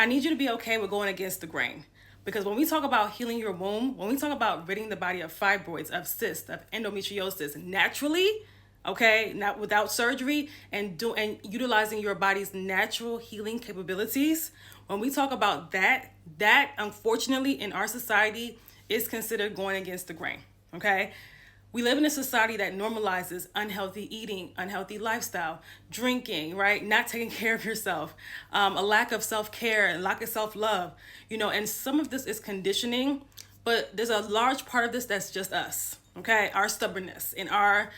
I need you to be okay with going against the grain. Because when we talk about healing your womb, when we talk about ridding the body of fibroids, of cysts, of endometriosis naturally, okay, not without surgery, and utilizing your body's natural healing capabilities, when we talk about that unfortunately in our society is considered going against the grain, okay? We live in a society that normalizes unhealthy eating, unhealthy lifestyle, drinking, right? Not taking care of yourself, a lack of self-care and lack of self-love, and some of this is conditioning, but there's a large part of this that's just us, okay? Our stubbornness and our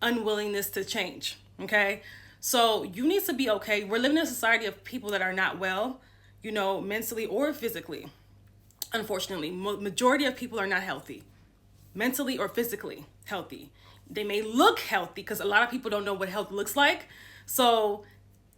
unwillingness to change, okay? So you need to be okay. We're living in a society of people that are not well, mentally or physically. Unfortunately, majority of people are not healthy, mentally or physically healthy. They may look healthy because a lot of people don't know what health looks like. So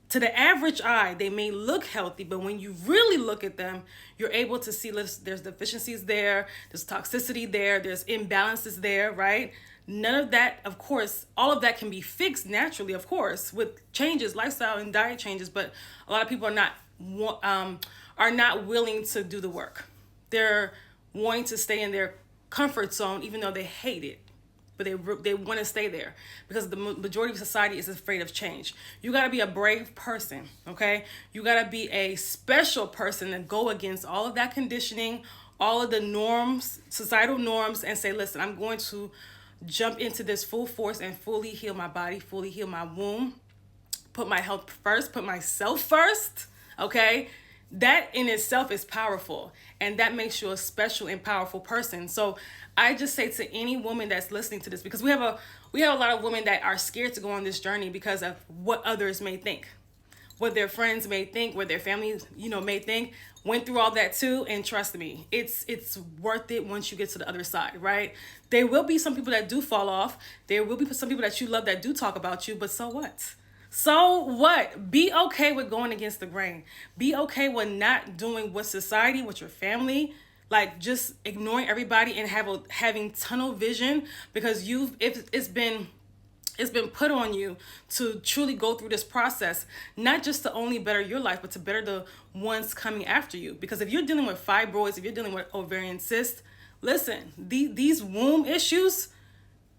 to the average eye, they may look healthy, but when you really look at them, you're able to see there's deficiencies there, there's toxicity there, there's imbalances there, right? None of that, of course, all of that can be fixed naturally, of course, with changes, lifestyle and diet changes, but a lot of people are not willing to do the work. They're wanting to stay in their comfort zone, even though they hate it, but they want to stay there because the majority of society is afraid of change. You got to be a brave person, okay? You got to be a special person and go against all of that conditioning, all of the norms, societal norms, and say, listen, I'm going to jump into this full force and fully heal my body, fully heal my womb, put my health first, put myself first, okay? That in itself is powerful, and that makes you a special and powerful person. So I just say to any woman that's listening to this, because we have a lot of women that are scared to go on this journey because of what others may think, what their friends may think, what their family, may think. Went through all that too, and trust me, it's worth it once you get to the other side, right? There will be some people that do fall off. There will be some people that you love that do talk about you, but so what? So what? Be okay with going against the grain. Be okay with not doing what society, what your family, like just ignoring everybody and having tunnel vision because it's been put on you to truly go through this process, not just to only better your life, but to better the ones coming after you. Because if you're dealing with fibroids, if you're dealing with ovarian cysts, listen, these womb issues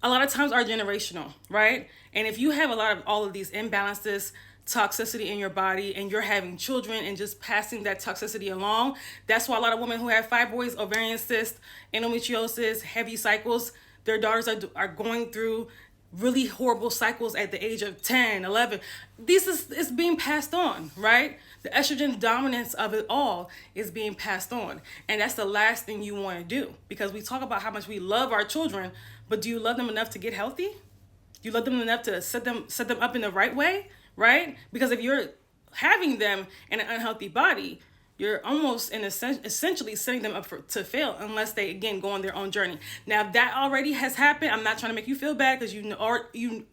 a lot of times are generational, right? And if you have a lot of all of these imbalances, toxicity in your body, and you're having children and just passing that toxicity along, that's why a lot of women who have fibroids, ovarian cysts, endometriosis, heavy cycles, their daughters are going through really horrible cycles at the age of 10, 11. It's being passed on, right? The estrogen dominance of it all is being passed on. And that's the last thing you want to do, because we talk about how much we love our children, but do you love them enough to get healthy? Do you love them enough to set them up in the right way, right? Because if you're having them in an unhealthy body, you're almost essentially setting them up to fail unless they, again, go on their own journey. Now, if that already has happened, I'm not trying to make you feel bad because you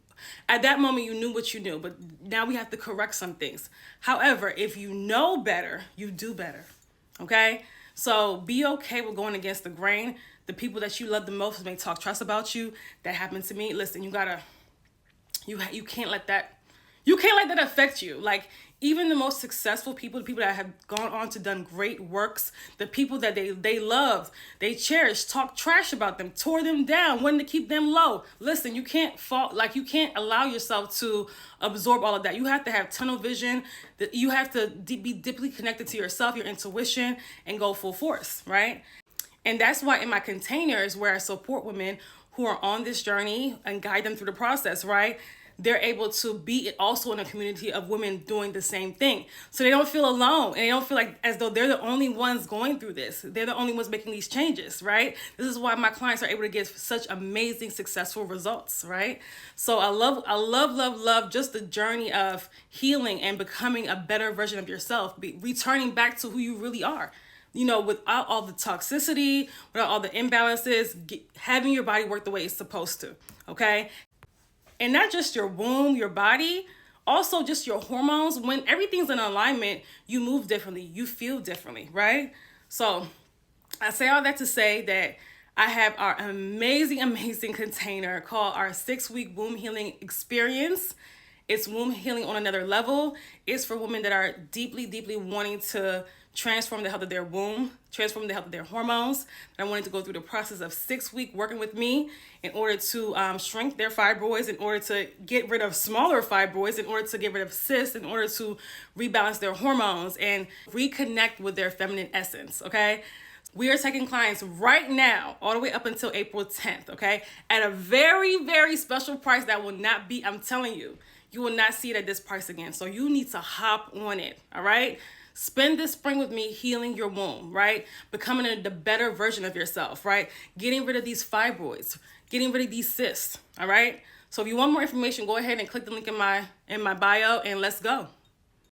at that moment you knew what you knew, but now we have to correct some things. However, if you know better, you do better, okay? So be okay with going against the grain. The people that you love the most may talk trash about you. That happened to me. Listen, you can't let that affect you. Like, even the most successful people, the people that have gone on to done great works, the people that they loved, they cherished, talked trash about them, tore them down, wanted to keep them low. Listen, you can't allow yourself to absorb all of that. You have to have tunnel vision. You have to be deeply connected to yourself, your intuition, and go full force, right? And that's why in my containers where I support women who are on this journey and guide them through the process, right? They're able to be also in a community of women doing the same thing. So they don't feel alone, and they don't feel like as though they're the only ones going through this. They're the only ones making these changes, right? This is why my clients are able to get such amazing, successful results, right? So I love just the journey of healing and becoming a better version of yourself, returning back to who you really are. Without all the toxicity, without all the imbalances, having your body work the way it's supposed to, okay? And not just your womb, your body, also just your hormones. When everything's in alignment, you move differently, you feel differently, right? So I say all that to say that I have our amazing container called our 6-week womb healing experience. It's womb healing on another level. It's for women that are deeply, deeply wanting to transform the health of their womb, transform the health of their hormones. And I wanted to go through the process of 6 weeks working with me in order to shrink their fibroids, in order to get rid of smaller fibroids, in order to get rid of cysts, in order to rebalance their hormones and reconnect with their feminine essence, okay? We are taking clients right now, all the way up until April 10th, okay? At a very, very special price that will not be, I'm telling you, you will not see it at this price again. So you need to hop on it, all right? Spend this spring with me healing your womb, right? Becoming the better version of yourself, right? Getting rid of these fibroids, getting rid of these cysts, all right? So if you want more information, go ahead and click the link in my bio and let's go.